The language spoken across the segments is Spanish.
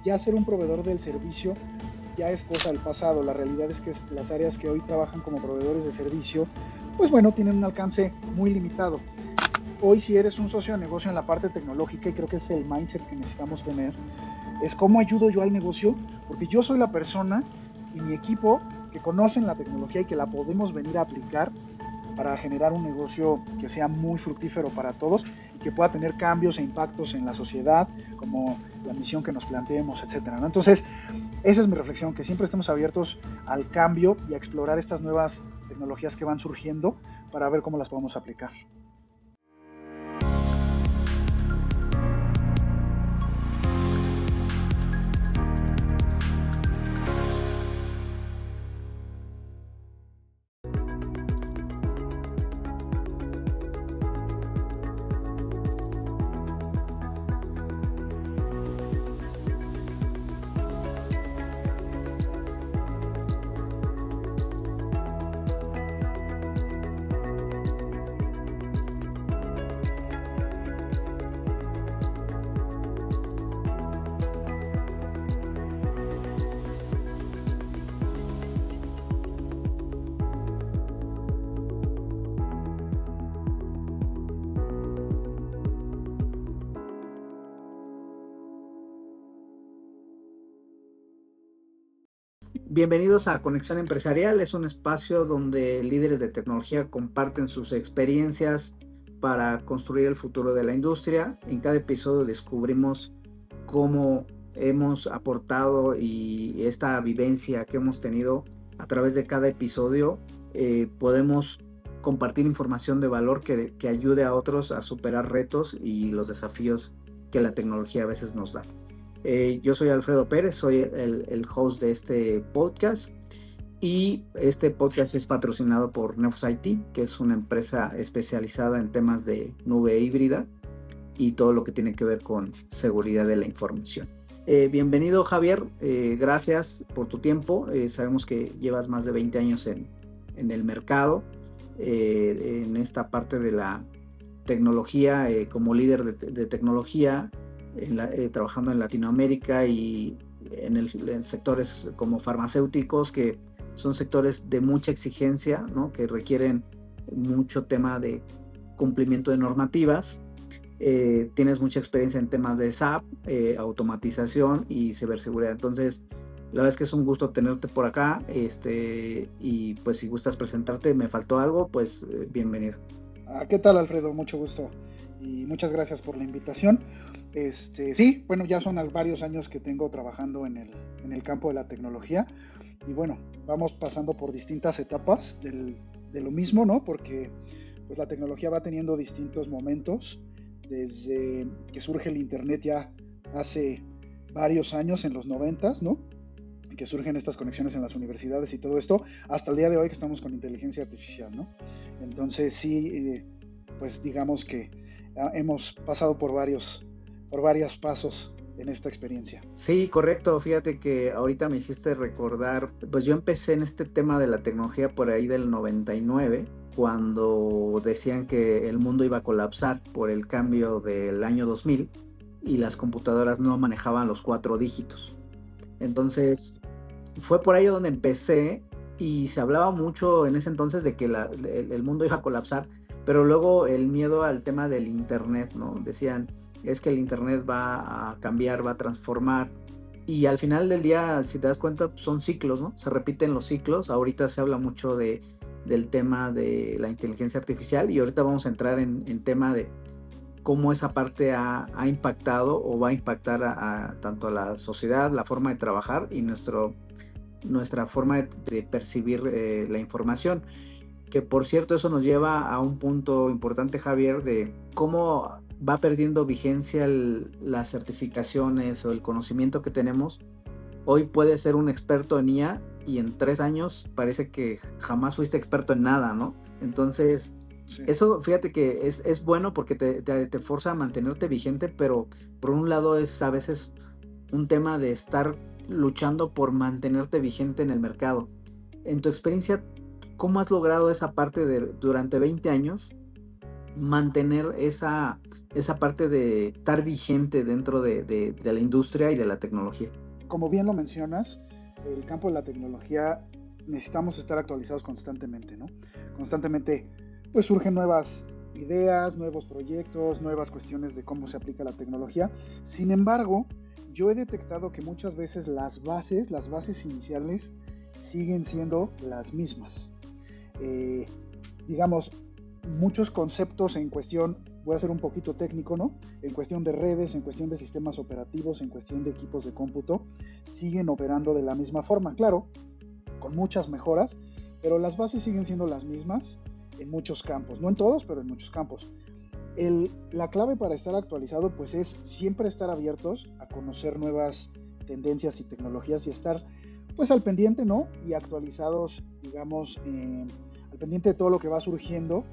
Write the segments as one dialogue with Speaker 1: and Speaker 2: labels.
Speaker 1: ya ser un proveedor del servicio ya es cosa del pasado. La realidad es que las áreas que hoy trabajan como proveedores de servicio, pues bueno, tienen un alcance muy limitado. Hoy, si eres un socio de negocio en la parte tecnológica, y creo que es el mindset que necesitamos tener, es cómo ayudo yo al negocio, porque yo soy la persona y mi equipo que conocen la tecnología y que la podemos venir a aplicar para generar un negocio que sea muy fructífero para todos y que pueda tener cambios e impactos en la sociedad, como la misión que nos planteemos, etcétera, ¿no? Entonces, esa es mi reflexión, que siempre estemos abiertos al cambio y a explorar estas nuevas tecnologías que van surgiendo para ver cómo las podemos aplicar.
Speaker 2: Bienvenidos a Conexión Empresarial, es un espacio donde líderes de tecnología comparten sus experiencias para construir el futuro de la industria. En cada episodio descubrimos cómo hemos aportado y esta vivencia que hemos tenido a través de cada episodio podemos compartir información de valor que ayude a otros a superar retos y los desafíos que la tecnología a veces nos da. Yo soy Alfredo Pérez, soy el host de este podcast y este podcast es patrocinado por Nefos IT, que es una empresa especializada en temas de nube híbrida y todo lo que tiene que ver con seguridad de la información. Bienvenido, Javier, gracias por tu tiempo. Sabemos que llevas más de 20 años en el mercado, en esta parte de la tecnología, como líder de tecnología, trabajando en Latinoamérica y en sectores como farmacéuticos, que son sectores de mucha exigencia, ¿no? Que requieren mucho tema de cumplimiento de normativas. Tienes mucha experiencia en temas de SAP, automatización y ciberseguridad. Entonces, la verdad es que es un gusto tenerte por acá, y pues si gustas presentarte, me faltó algo, pues bienvenido.
Speaker 1: ¿Qué tal, Alfredo? Mucho gusto y muchas gracias por la invitación. Sí, bueno, ya son varios años que tengo trabajando en el campo de la tecnología y bueno, vamos pasando por distintas etapas de lo mismo, ¿no? Porque pues la tecnología va teniendo distintos momentos, desde que surge el internet ya hace varios años, en los 90s, ¿no? Que surgen estas conexiones en las universidades y todo esto, hasta el día de hoy que estamos con inteligencia artificial, ¿no? Entonces sí, pues digamos que hemos pasado por varios pasos en esta experiencia.
Speaker 2: Sí, correcto. Fíjate que ahorita me hiciste recordar, pues yo empecé en este tema de la tecnología por ahí del 99, cuando decían que el mundo iba a colapsar por el cambio del año 2000 y las computadoras no manejaban los 4 dígitos. Entonces, fue por ahí donde empecé y se hablaba mucho en ese entonces de que el mundo iba a colapsar, pero luego el miedo al tema del internet, ¿no? Decían, es que el internet va a cambiar, va a transformar, y al final del día, si te das cuenta, son ciclos, ¿no? Se repiten los ciclos. Ahorita se habla mucho del tema de la inteligencia artificial y ahorita vamos a entrar en tema de cómo esa parte ha impactado o va a impactar tanto a la sociedad, la forma de trabajar y nuestra forma de percibir la información. Que por cierto, eso nos lleva a un punto importante, Javier, de cómo va perdiendo vigencia las certificaciones o el conocimiento que tenemos. Hoy puedes ser un experto en IA y en 3 años parece que jamás fuiste experto en nada, ¿no? Entonces, sí, eso fíjate que es bueno porque te forza a mantenerte vigente, pero por un lado es a veces un tema de estar luchando por mantenerte vigente en el mercado. En tu experiencia, ¿cómo has logrado esa parte durante 20 años mantener esa parte de estar vigente dentro de la industria y de la tecnología?
Speaker 1: Como bien lo mencionas, el campo de la tecnología necesitamos estar actualizados constantemente, ¿no? Constantemente pues surgen nuevas ideas, nuevos proyectos, nuevas cuestiones de cómo se aplica la tecnología. Sin embargo, yo he detectado que muchas veces las bases iniciales siguen siendo las mismas. Digamos, muchos conceptos en cuestión, voy a ser un poquito técnico, ¿no? En cuestión de redes, en cuestión de sistemas operativos, en cuestión de equipos de cómputo, siguen operando de la misma forma, claro, con muchas mejoras, pero las bases siguen siendo las mismas en muchos campos, no en todos, pero en muchos campos. La clave para estar actualizado pues es siempre estar abiertos a conocer nuevas tendencias y tecnologías y estar pues al pendiente, ¿no? Y actualizados, digamos, al pendiente de todo lo que va surgiendo,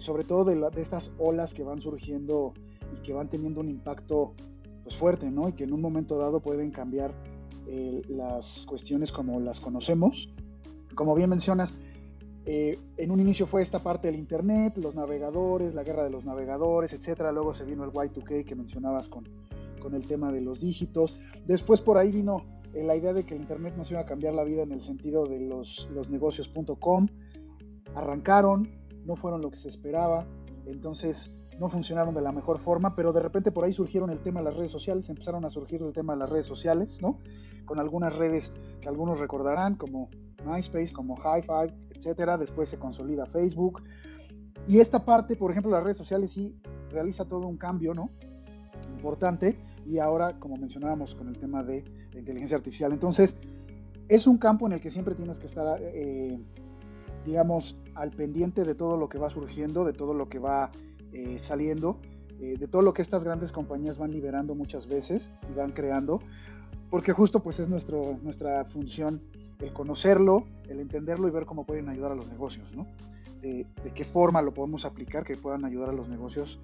Speaker 1: sobre todo de estas olas que van surgiendo y que van teniendo un impacto pues fuerte, ¿no? Y que en un momento dado pueden cambiar las cuestiones como las conocemos. Como bien mencionas, en un inicio fue esta parte del internet, los navegadores, la guerra de los navegadores, etcétera. Luego se vino el Y2K que mencionabas con el tema de los dígitos. Después por ahí vino la idea de que el internet nos iba a cambiar la vida en el sentido de los negocios.com. Arrancaron, no fueron lo que se esperaba, entonces no funcionaron de la mejor forma, pero de repente por ahí surgieron el tema de las redes sociales, empezaron a surgir el tema de las redes sociales, ¿no? Con algunas redes que algunos recordarán, como MySpace, como Hi5, etcétera. Después se consolida Facebook. Y esta parte, por ejemplo, las redes sociales sí realiza todo un cambio, ¿no? Importante. Y ahora, como mencionábamos, con el tema de la inteligencia artificial. Entonces, es un campo en el que siempre tienes que estar, digamos, al pendiente de todo lo que va surgiendo, de todo lo que va saliendo, de todo lo que estas grandes compañías van liberando muchas veces y van creando, porque justo pues es nuestra función el conocerlo, el entenderlo y ver cómo pueden ayudar a los negocios, ¿no? De qué forma lo podemos aplicar que puedan ayudar a los negocios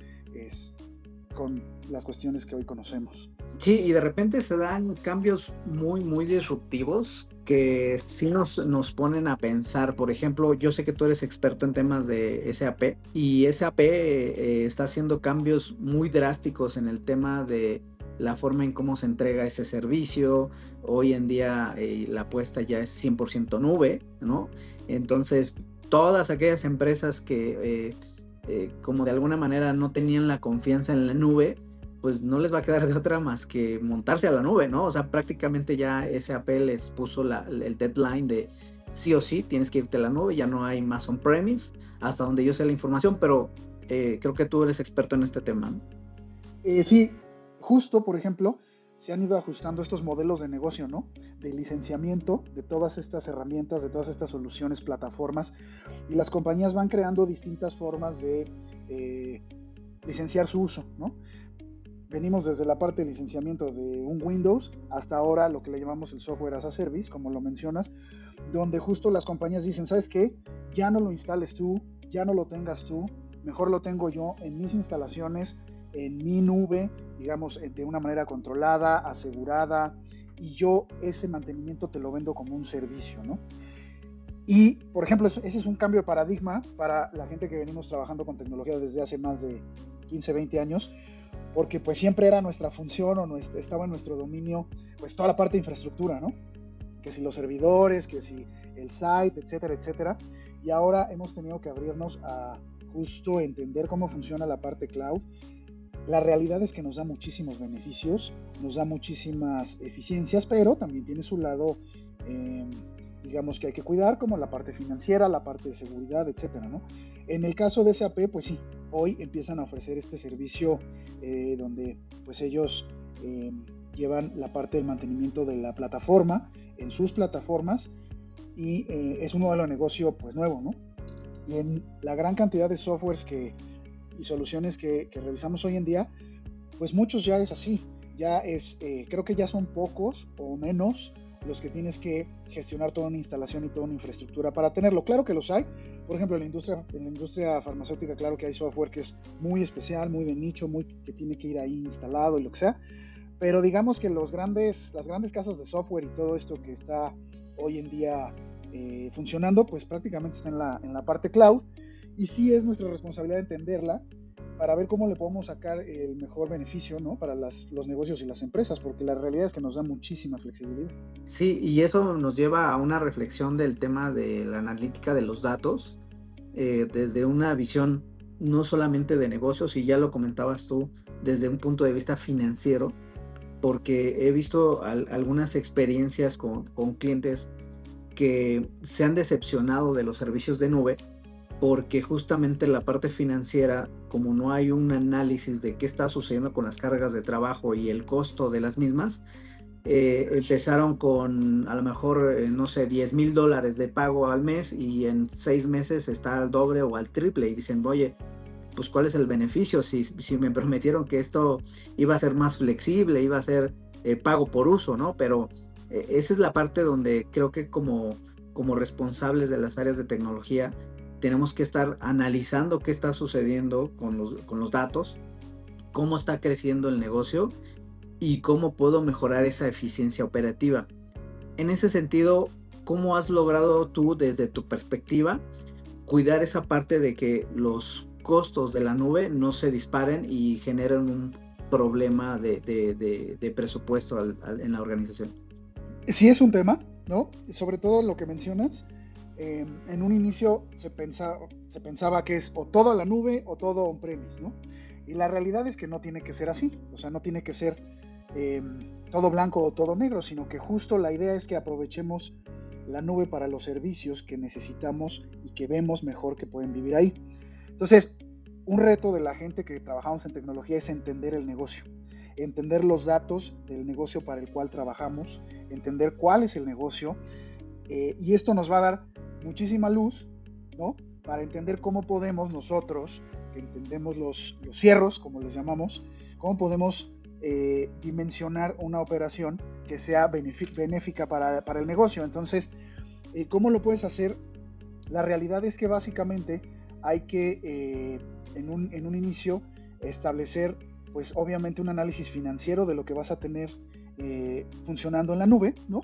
Speaker 1: con las cuestiones que hoy conocemos.
Speaker 2: Sí, y de repente se dan cambios muy, muy disruptivos que sí nos ponen a pensar. Por ejemplo, yo sé que tú eres experto en temas de SAP y SAP está haciendo cambios muy drásticos en el tema de la forma en cómo se entrega ese servicio. Hoy en día la apuesta ya es 100% nube, ¿no? Entonces, todas aquellas empresas que como de alguna manera no tenían la confianza en la nube, pues no les va a quedar de otra más que montarse a la nube, ¿no? O sea, prácticamente ya SAP les puso el deadline de sí o sí, tienes que irte a la nube, ya no hay más on-premise, hasta donde yo sé la información, pero creo que tú eres experto en este tema, ¿no?
Speaker 1: Sí, justo, por ejemplo, se han ido ajustando estos modelos de negocio, ¿no? De licenciamiento de todas estas herramientas, de todas estas soluciones, plataformas, y las compañías van creando distintas formas de licenciar su uso, ¿no? Venimos desde la parte de licenciamiento de un Windows hasta ahora lo que le llamamos el software as a service, como lo mencionas, donde justo las compañías dicen, ¿sabes qué? Ya no lo instales tú, ya no lo tengas tú, mejor lo tengo yo en mis instalaciones, en mi nube, digamos, de una manera controlada, asegurada, y yo ese mantenimiento te lo vendo como un servicio, ¿no? Y, por ejemplo, ese es un cambio de paradigma para la gente que venimos trabajando con tecnología desde hace más de 15, 20 años, porque pues siempre era nuestra función o estaba en nuestro dominio pues toda la parte de infraestructura, ¿no? Que si los servidores, que si el site, etcétera, etcétera. Y ahora hemos tenido que abrirnos a justo entender cómo funciona la parte cloud. La realidad es que nos da muchísimos beneficios, nos da muchísimas eficiencias, pero también tiene su lado, digamos, que hay que cuidar, como la parte financiera, la parte de seguridad, etcétera, ¿no? En el caso de SAP, pues sí, hoy empiezan a ofrecer este servicio donde pues ellos llevan la parte del mantenimiento de la plataforma en sus plataformas y es un modelo de negocio pues nuevo, ¿no? Y en la gran cantidad de softwares y soluciones que revisamos hoy en día, pues muchos ya es así, ya es, creo que ya son pocos o menos los que tienes que gestionar toda una instalación y toda una infraestructura para tenerlo. Claro que los hay, por ejemplo en la industria farmacéutica, claro que hay software que es muy especial, muy de nicho, que tiene que ir ahí instalado y lo que sea, pero digamos que las grandes casas de software y todo esto que está hoy en día funcionando, pues prácticamente está en la parte cloud, y sí es nuestra responsabilidad entenderla para ver cómo le podemos sacar el mejor beneficio, ¿no? Para los negocios y las empresas, porque la realidad es que nos da muchísima flexibilidad.
Speaker 2: Sí, y eso nos lleva a una reflexión del tema de la analítica de los datos, desde una visión no solamente de negocios, y ya lo comentabas tú, desde un punto de vista financiero, porque he visto algunas experiencias con clientes que se han decepcionado de los servicios de nube, porque justamente la parte financiera, como no hay un análisis de qué está sucediendo con las cargas de trabajo y el costo de las mismas, empezaron con a lo mejor, no sé, $10,000 de pago al mes, y en 6 meses está al doble o al triple, y dicen, oye, pues ¿cuál es el beneficio? Si me prometieron que esto iba a ser más flexible, iba a ser pago por uso, ¿no? Pero esa es la parte donde creo que como responsables de las áreas de tecnología tenemos que estar analizando qué está sucediendo con los datos, cómo está creciendo el negocio y cómo puedo mejorar esa eficiencia operativa. En ese sentido, ¿cómo has logrado tú, desde tu perspectiva, cuidar esa parte de que los costos de la nube no se disparen y generen un problema de presupuesto en la organización?
Speaker 1: Sí es un tema, ¿no? Sobre todo lo que mencionas. En un inicio se pensaba que es o todo a la nube o todo on-premise, ¿no? Y la realidad es que no tiene que ser así, o sea, no tiene que ser todo blanco o todo negro, sino que justo la idea es que aprovechemos la nube para los servicios que necesitamos y que vemos mejor que pueden vivir ahí. Entonces, un reto de la gente que trabajamos en tecnología es entender el negocio, entender los datos del negocio para el cual trabajamos, entender cuál es el negocio, y esto nos va a dar muchísima luz, ¿no? Para entender cómo podemos nosotros, que entendemos los cierros, como les llamamos, cómo podemos dimensionar una operación que sea benéfica para el negocio. Entonces, ¿cómo lo puedes hacer? La realidad es que básicamente hay que, en un inicio, establecer, pues obviamente, un análisis financiero de lo que vas a tener funcionando en la nube, ¿no?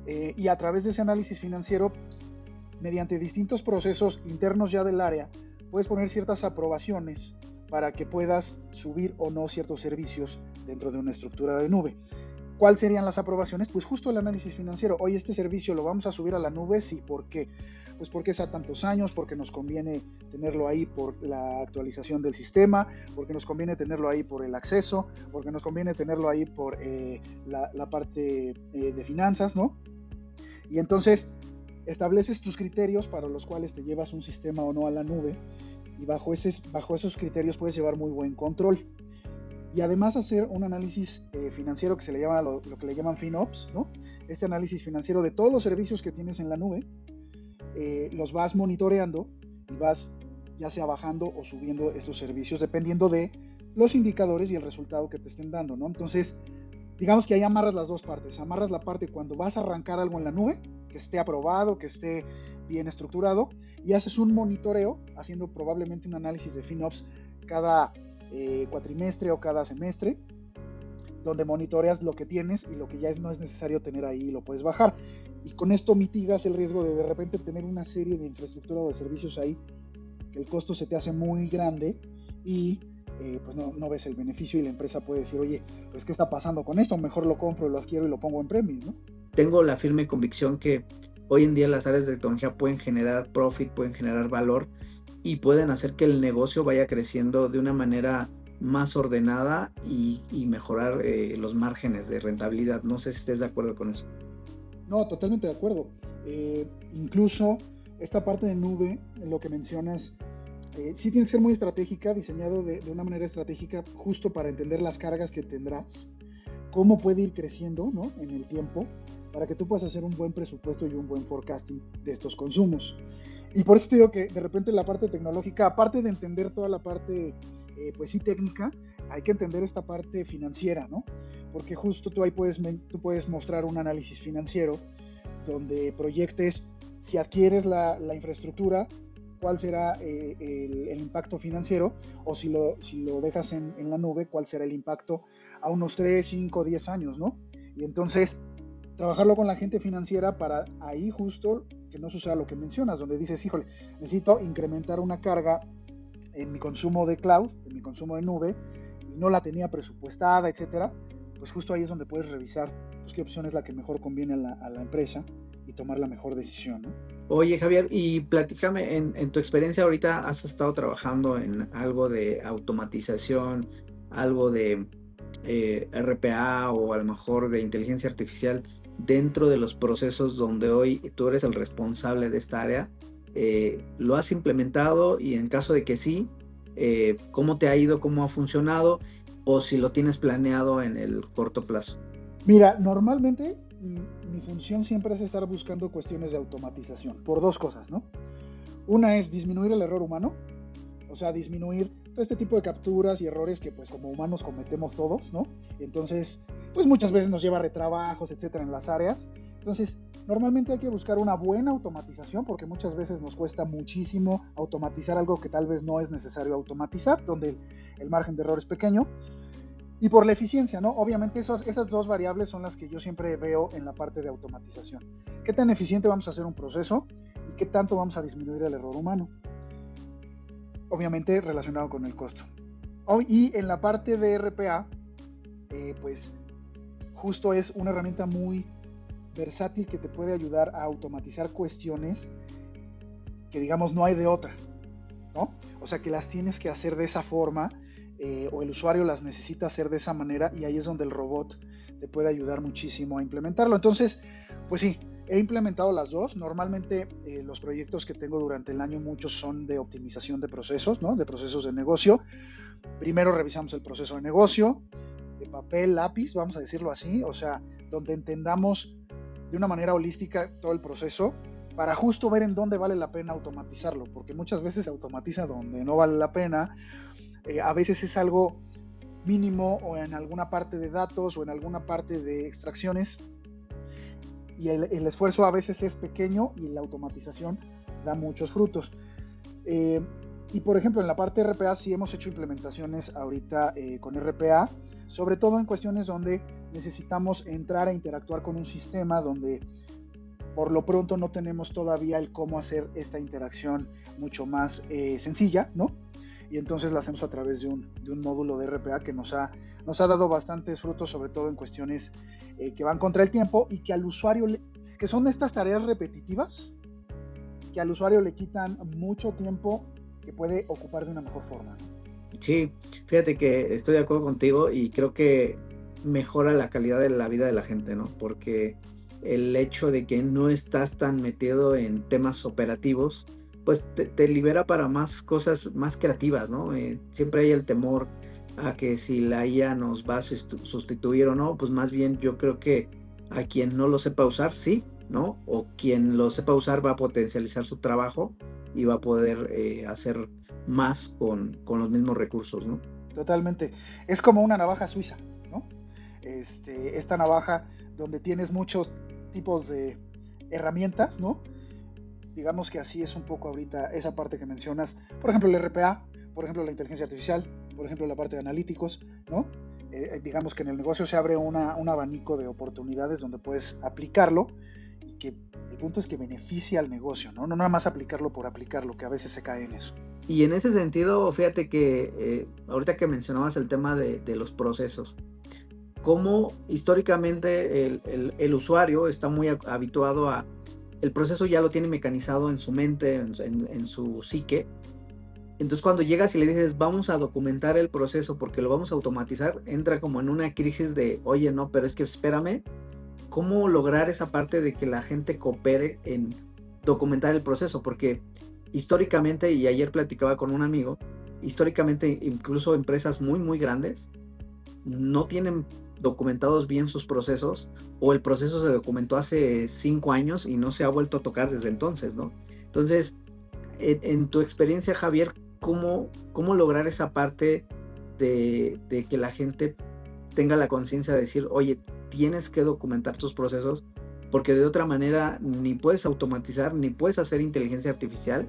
Speaker 1: Y a través de ese análisis financiero, mediante distintos procesos internos ya del área, puedes poner ciertas aprobaciones para que puedas subir o no ciertos servicios dentro de una estructura de nube. ¿Cuáles serían las aprobaciones? Pues justo el análisis financiero. Oye, este servicio lo vamos a subir a la nube, sí, ¿por qué? Pues porque es a tantos años, porque nos conviene tenerlo ahí por la actualización del sistema, porque nos conviene tenerlo ahí por el acceso, porque nos conviene tenerlo ahí por la parte de finanzas, ¿no? Y entonces estableces tus criterios para los cuales te llevas un sistema o no a la nube, y bajo esos criterios puedes llevar muy buen control. Y además hacer un análisis financiero que se le llama lo que le llaman FinOps, ¿no? Este análisis financiero de todos los servicios que tienes en la nube, los vas monitoreando y vas ya sea bajando o subiendo estos servicios dependiendo de los indicadores y el resultado que te estén dando, ¿no? Entonces, digamos que ahí amarras las dos partes. Amarras la parte cuando vas a arrancar algo en la nube, que esté aprobado, que esté bien estructurado, y haces un monitoreo haciendo probablemente un análisis de FinOps cada cuatrimestre o cada semestre, donde monitoreas lo que tienes y lo que ya no es necesario tener ahí lo puedes bajar, y con esto mitigas el riesgo de repente tener una serie de infraestructura o de servicios ahí que el costo se te hace muy grande y pues no ves el beneficio, y la empresa puede decir, oye, pues ¿qué está pasando con esto? Mejor lo compro, lo adquiero y lo pongo en premise, ¿no?
Speaker 2: Tengo la firme convicción que hoy en día las áreas de tecnología pueden generar profit, pueden generar valor y pueden hacer que el negocio vaya creciendo de una manera más ordenada y mejorar los márgenes de rentabilidad. No sé si estés de acuerdo con eso.
Speaker 1: No, totalmente de acuerdo. Incluso esta parte de nube, lo que mencionas, sí tiene que ser muy estratégica, diseñado de una manera estratégica justo para entender las cargas que tendrás, cómo puede ir creciendo, ¿no? En el tiempo, para que tú puedas hacer un buen presupuesto y un buen forecasting de estos consumos. Y por eso te digo que de repente la parte tecnológica, aparte de entender toda la parte, pues sí, técnica, hay que entender esta parte financiera, ¿no? Porque justo tú puedes mostrar un análisis financiero donde proyectes, si adquieres la infraestructura, cuál será el impacto financiero, o si lo dejas en la nube, cuál será el impacto a unos 3, 5, 10 años, ¿no? Y entonces trabajarlo con la gente financiera para ahí justo que no suceda lo que mencionas, donde dices, híjole, necesito incrementar una carga en mi consumo de cloud, en mi consumo de nube, y no la tenía presupuestada, etcétera. Pues justo ahí es donde puedes revisar pues, qué opción es la que mejor conviene a la empresa y tomar la mejor decisión, ¿no?
Speaker 2: Oye, Javier, y platícame, en tu experiencia ahorita, ¿has estado trabajando en algo de automatización, algo de RPA o a lo mejor de inteligencia artificial dentro de los procesos donde hoy tú eres el responsable de esta área? ¿Lo has implementado? Y en caso de que sí, ¿cómo te ha ido? ¿Cómo ha funcionado? O si lo tienes planeado en el corto plazo.
Speaker 1: Mira, normalmente mi función siempre es estar buscando cuestiones de automatización, por dos cosas, ¿no? Una es disminuir el error humano, o sea, disminuir todo este tipo de capturas y errores que pues como humanos cometemos todos, ¿no? Entonces, pues muchas veces nos lleva a retrabajos, etcétera, en las áreas. Entonces, normalmente hay que buscar una buena automatización porque muchas veces nos cuesta muchísimo automatizar algo que tal vez no es necesario automatizar, donde el margen de error es pequeño. Y por la eficiencia, ¿no? Obviamente esas dos variables son las que yo siempre veo en la parte de automatización. ¿Qué tan eficiente vamos a hacer un proceso y qué tanto vamos a disminuir el error humano? Obviamente relacionado con el costo. Y en la parte de RPA, pues justo es una herramienta muy versátil que te puede ayudar a automatizar cuestiones que digamos no hay de otra, ¿no? O sea que las tienes que hacer de esa forma. O el usuario las necesita hacer de esa manera y ahí es donde el robot te puede ayudar muchísimo a implementarlo. Entonces, pues sí, he implementado las dos. Normalmente los proyectos que tengo durante el año muchos son de optimización de procesos, ¿no? De procesos de negocio. Primero revisamos el proceso de negocio, de papel, lápiz, vamos a decirlo así, o sea, donde entendamos de una manera holística todo el proceso para justo ver en dónde vale la pena automatizarlo, porque muchas veces se automatiza donde no vale la pena. A veces es algo mínimo o en alguna parte de datos o en alguna parte de extracciones y el esfuerzo a veces es pequeño y la automatización da muchos frutos. Y por ejemplo en la parte de RPA sí hemos hecho implementaciones ahorita con RPA, sobre todo en cuestiones donde necesitamos entrar a interactuar con un sistema donde por lo pronto no tenemos todavía el cómo hacer esta interacción mucho más sencilla, ¿no? Y entonces la hacemos a través de un módulo de RPA que nos ha dado bastantes frutos, sobre todo en cuestiones que van contra el tiempo y que al usuario, que son estas tareas repetitivas, que al usuario le quitan mucho tiempo que puede ocupar de una mejor forma.
Speaker 2: Sí, fíjate que estoy de acuerdo contigo y creo que mejora la calidad de la vida de la gente, ¿no? Porque el hecho de que no estás tan metido en temas operativos, pues te libera para más cosas más creativas, ¿no? Siempre hay el temor a que si la IA nos va a sustituir o no, pues más bien yo creo que a quien no lo sepa usar, sí, ¿no? O quien lo sepa usar va a potencializar su trabajo y va a poder hacer más con los mismos recursos, ¿no?
Speaker 1: Totalmente. Es como una navaja suiza, ¿no? Esta navaja donde tienes muchos tipos de herramientas, ¿no? Digamos que así es un poco ahorita esa parte que mencionas, por ejemplo el RPA, por ejemplo la inteligencia artificial, por ejemplo la parte de analíticos, ¿no? Digamos que en el negocio se abre un abanico de oportunidades donde puedes aplicarlo y que el punto es que beneficie al negocio, ¿no? No nada más aplicarlo por aplicarlo, que a veces se cae en eso.
Speaker 2: Y en ese sentido, fíjate que ahorita que mencionabas el tema de los procesos, cómo históricamente el usuario está muy habituado a, el proceso ya lo tiene mecanizado en su mente, en su psique. Entonces cuando llegas y le dices, vamos a documentar el proceso porque lo vamos a automatizar, entra como en una crisis de, oye, no, pero es que espérame, ¿cómo lograr esa parte de que la gente coopere en documentar el proceso? Porque históricamente, y ayer platicaba con un amigo, históricamente incluso empresas muy, muy grandes no tienen documentados bien sus procesos, o el proceso se documentó hace 5 años y no se ha vuelto a tocar desde entonces, ¿no? Entonces, en tu experiencia, Javier, ¿cómo lograr esa parte de que la gente tenga la conciencia de decir, oye, tienes que documentar tus procesos, porque de otra manera ni puedes automatizar, ni puedes hacer inteligencia artificial,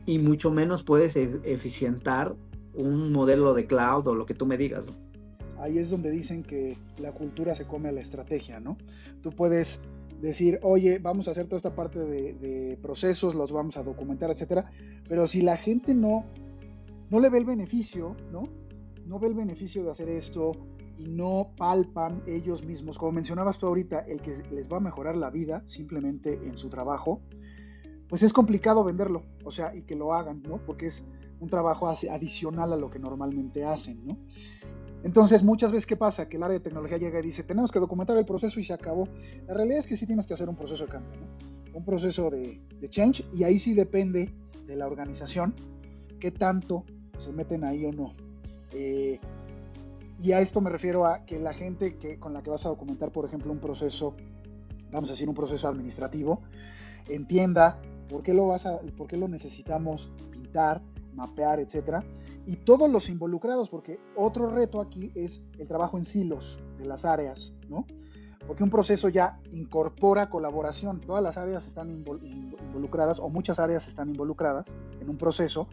Speaker 2: y mucho menos puedes eficientar un modelo de cloud o lo que tú me digas, ¿no?
Speaker 1: ahí es donde dicen que la cultura se come a la estrategia, ¿no? Tú puedes decir, oye, vamos a hacer toda esta parte de procesos, los vamos a documentar, etcétera, pero si la gente no le ve el beneficio, ¿no? No ve el beneficio de hacer esto y no palpan ellos mismos, como mencionabas tú ahorita, el que les va a mejorar la vida simplemente en su trabajo, pues es complicado venderlo, o sea, y que lo hagan, ¿no? Porque es un trabajo adicional a lo que normalmente hacen, ¿no? Entonces, muchas veces, ¿qué pasa? Que el área de tecnología llega y dice, tenemos que documentar el proceso y se acabó. La realidad es que sí tienes que hacer un proceso de cambio, ¿no? Un proceso de change, y ahí sí depende de la organización qué tanto se meten ahí o no. Y a esto me refiero a que la gente con la que vas a documentar, por ejemplo, un proceso, vamos a decir un proceso administrativo, entienda por qué lo necesitamos pintar, mapear, etcétera, y todos los involucrados, porque otro reto aquí es el trabajo en silos de las áreas, ¿no? Porque un proceso ya incorpora colaboración, todas las áreas están involucradas, o muchas áreas están involucradas en un proceso,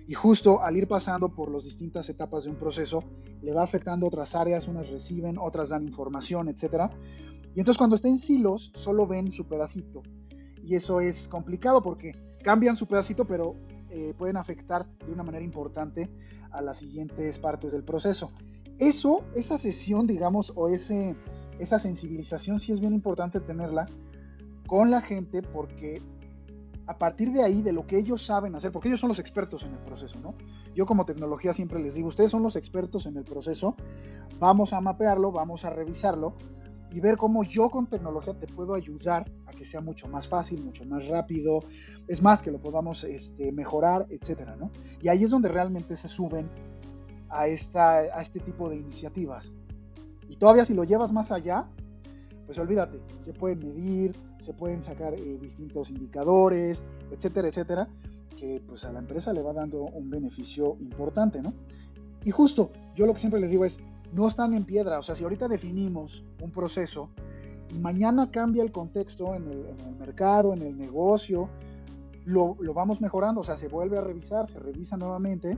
Speaker 1: y justo al ir pasando por las distintas etapas de un proceso, le va afectando a otras áreas, unas reciben, otras dan información, etcétera, y entonces cuando está en silos, solo ven su pedacito, y eso es complicado porque cambian su pedacito, pero pueden afectar de una manera importante a las siguientes partes del proceso. Esa sesión, digamos, o esa sensibilización sí es bien importante tenerla con la gente, porque a partir de ahí, de lo que ellos saben hacer, porque ellos son los expertos en el proceso, ¿no? Yo como tecnología siempre les digo, ustedes son los expertos en el proceso, vamos a mapearlo, vamos a revisarlo, y ver cómo yo con tecnología te puedo ayudar a que sea mucho más fácil, mucho más rápido, es más, que lo podamos mejorar, etcétera, ¿no? Y ahí es donde realmente se suben a este tipo de iniciativas. Y todavía si lo llevas más allá, pues olvídate, se pueden medir, se pueden sacar distintos indicadores, etcétera, etcétera, que pues a la empresa le va dando un beneficio importante, ¿no? Y justo, yo lo que siempre les digo es, no están en piedra, o sea, si ahorita definimos un proceso y mañana cambia el contexto en el mercado, en el negocio, lo vamos mejorando, o sea, se vuelve a revisar, se revisa nuevamente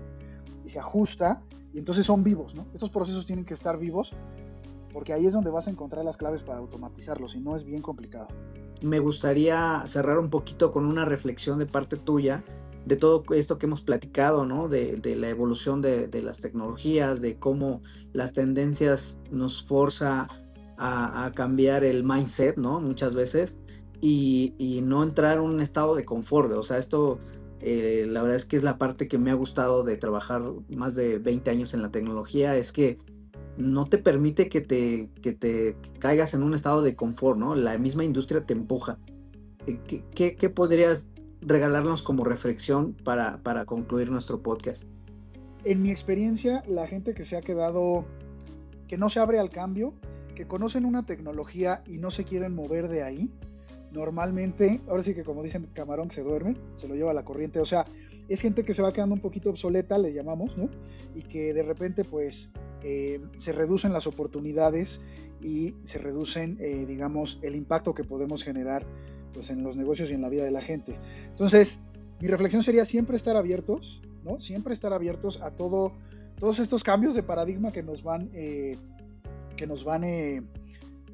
Speaker 1: y se ajusta, y entonces son vivos, ¿no? Estos procesos tienen que estar vivos, porque ahí es donde vas a encontrar las claves para automatizarlos, si no es bien complicado.
Speaker 2: Me gustaría cerrar un poquito con una reflexión de parte tuya de todo esto que hemos platicado, ¿no? De la evolución de las tecnologías, de cómo las tendencias nos forza a cambiar el mindset, ¿no? Muchas veces, y no entrar en un estado de confort. O sea, esto, la verdad es que es la parte que me ha gustado de trabajar más de 20 años en la tecnología, es que no te permite que te caigas en un estado de confort, ¿no? La misma industria te empuja. ¿Qué podrías regalarnos como reflexión para concluir nuestro podcast?
Speaker 1: En mi experiencia, la gente que se ha quedado, que no se abre al cambio, que conocen una tecnología y no se quieren mover de ahí, normalmente, ahora sí que como dicen, camarón que se duerme, se lo lleva a la corriente, o sea, es gente que se va quedando un poquito obsoleta, le llamamos, ¿no? Y que de repente, pues, se reducen las oportunidades y se reducen, digamos, el impacto que podemos generar, pues, en los negocios y en la vida de la gente. Entonces, mi reflexión sería siempre estar abiertos, ¿no? Siempre estar abiertos a todos estos cambios de paradigma que nos van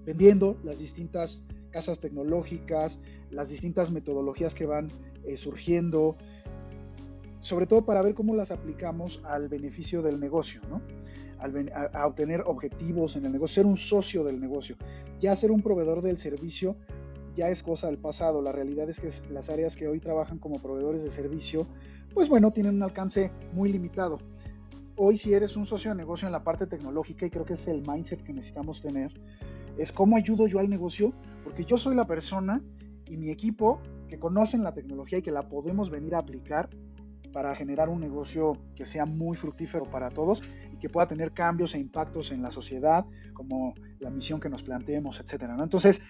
Speaker 1: vendiendo las distintas casas tecnológicas, las distintas metodologías que van surgiendo, sobre todo para ver cómo las aplicamos al beneficio del negocio, ¿no? A obtener objetivos en el negocio, ser un socio del negocio. Ya ser un proveedor del servicio ya es cosa del pasado. La realidad es que las áreas que hoy trabajan como proveedores de servicio, pues bueno, tienen un alcance muy limitado. Hoy, si eres un socio de negocio en la parte tecnológica, y creo que es el mindset que necesitamos tener, es cómo ayudo yo al negocio, porque yo soy la persona y mi equipo que conocen la tecnología y que la podemos venir a aplicar para generar un negocio que sea muy fructífero para todos y que pueda tener cambios e impactos en la sociedad, como la misión que nos planteemos, etcétera, ¿no? Entonces,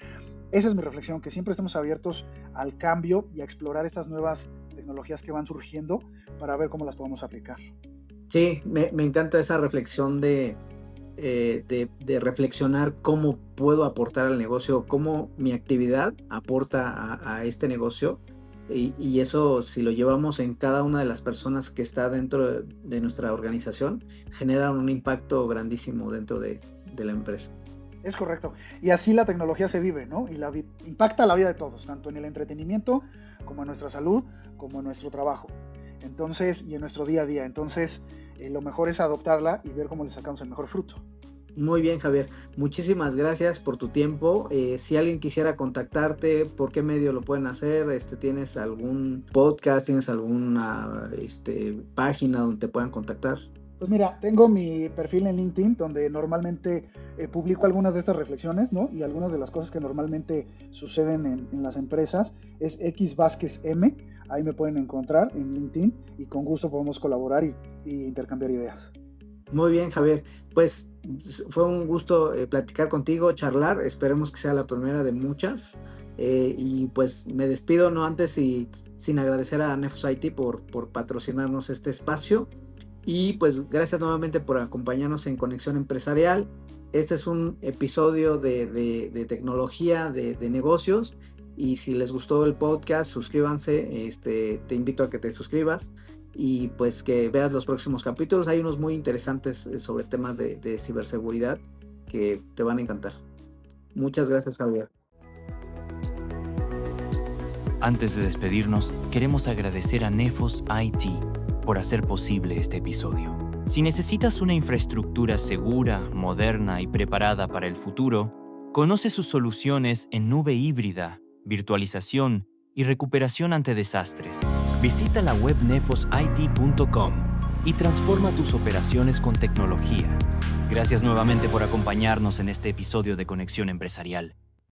Speaker 1: esa es mi reflexión, que siempre estemos abiertos al cambio y a explorar estas nuevas tecnologías que van surgiendo para ver cómo las podemos aplicar.
Speaker 2: Sí, me encanta esa reflexión de reflexionar cómo puedo aportar al negocio, cómo mi actividad aporta a este negocio. y eso, si lo llevamos en cada una de las personas que está dentro de nuestra organización, genera un impacto grandísimo dentro de la empresa.
Speaker 1: Es correcto. Y así la tecnología se vive, ¿no? Y impacta la vida de todos, tanto en el entretenimiento, como en nuestra salud, como en nuestro trabajo. Entonces, y en nuestro día a día. Entonces, lo mejor es adoptarla y ver cómo le sacamos el mejor fruto.
Speaker 2: Muy bien, Javier. Muchísimas gracias por tu tiempo. Si alguien quisiera contactarte, ¿por qué medio lo pueden hacer? ¿Tienes algún podcast? ¿Tienes alguna página donde te puedan contactar?
Speaker 1: Pues mira, tengo mi perfil en LinkedIn donde normalmente publico algunas de estas reflexiones, ¿no? Y algunas de las cosas que normalmente suceden en las empresas. Es X Vázquez M. Ahí me pueden encontrar en LinkedIn y con gusto podemos colaborar y intercambiar ideas.
Speaker 2: Muy bien, Javier. Pues fue un gusto platicar contigo, charlar. Esperemos que sea la primera de muchas. Y pues me despido, no antes y sin agradecer a Nefos IT por patrocinarnos este espacio. Y pues gracias nuevamente por acompañarnos en Conexión Empresarial. Este es un episodio de tecnología, de negocios. Y si les gustó el podcast, suscríbanse. Te invito a que te suscribas y pues que veas los próximos capítulos. Hay unos muy interesantes sobre temas de ciberseguridad que te van a encantar. Muchas gracias, Javier.
Speaker 3: Antes de despedirnos, queremos agradecer a Nefos IT por hacer posible este episodio. Si necesitas una infraestructura segura, moderna y preparada para el futuro, conoce sus soluciones en nube híbrida, virtualización y recuperación ante desastres. Visita la web nefosit.com y transforma tus operaciones con tecnología. Gracias nuevamente por acompañarnos en este episodio de Conexión Empresarial.